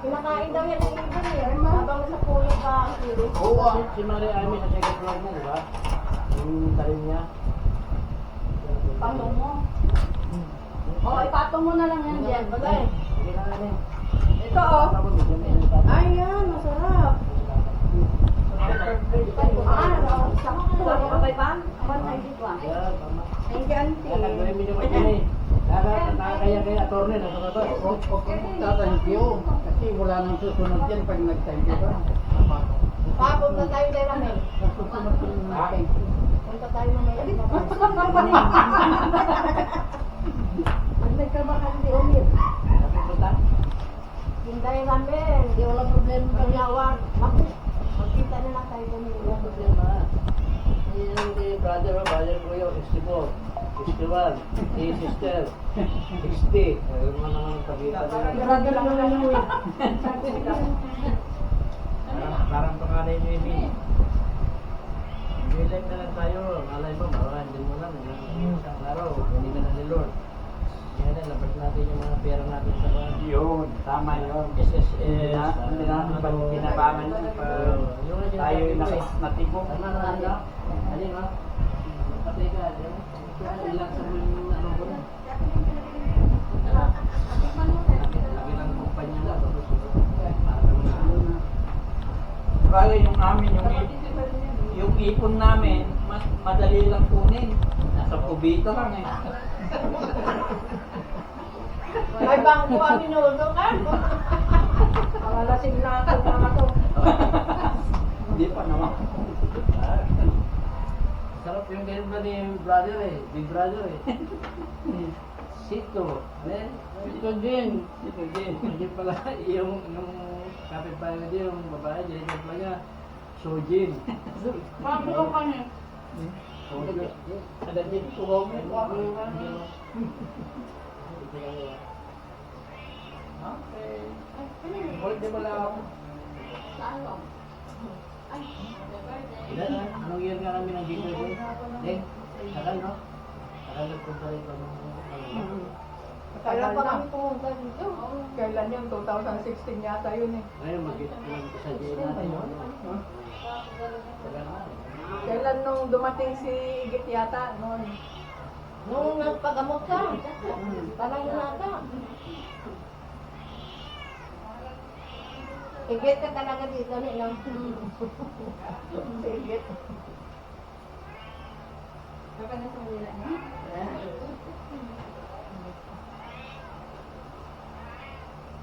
Kinakain daw yan ng ibon eh. Habang nasa puno ka ang siro. Oo, si Maria Amy sa second floor niya, di ba? Yung talim niya. Patong mo. Oo, ipatong mo na lang yan dyan. Bagay. Sige na lang eh. Ito oh. Ayan, masarap. Sakto. Kapay pa? Apan na dito ah. Yeah, tama. Thank you, auntie. Nagawin mo yung dyan eh. Nakakaya attorney na sa ito. Huwag thank you. Kasi wala nang susunod yan pag nag-thank you ka. Punta tayo dahil namin. Nasusunod ko yung thank you. Punta tayo mamaya. Pag nagkabakan di umit. Hinday namin. Hindi wala problema pag yawag. Magkita na lang tayo kung Wala problema. Yung brother ko yung 64, 61, si sister, 60. Ayun mo naman ang kabitan nila. Grabe lang lang yung wait. Parang panganay nyo yun. May na lang tayo. Malay mo, hindi mo lang. Isang araw, hindi ka na ni Lord. Kaya na, labas natin yung mga pera natin sa Yun, tama yun. SSS. Hindi natin ba pinabangan tayo yung natigong. Ano na ano? Alin mo? Patay ka, alin? Ilang sa muli ano ko na? Lagi lang kumpanya na. Bagay yung amin, yung ipon namin, mas madali lang kunin. Nasa kubito lang eh. Ay, bangko ang minuto ka. Pangalasing na ito mga to. Hindi pa naman. Sarap yung ganyan ba ni brother eh? Big brother eh. Sito. Eh? Ito din. Ito din. Hindi pala yung kapitbahay mo din, yung babae, dyan yung pala niya. Sojin. Pagkakas ka niya. Ada din tuwag. Okay. Balik din pala ako. Ilan na? Anong year nga namin ang dito ko? Eh, tagal no? Tagal nagpunta rin pa nung Kailan pa kami pumunta dito? Kailan yun? 2016 yata yun eh. ngayon mag-isa natin yun. Tagal na. Kailan nung dumating si Igit yata noon? Nung nagpagamot ka. Tanay na nata. Igit ka talaga dito ni no? Si Igit. Kapag nasa wala niya?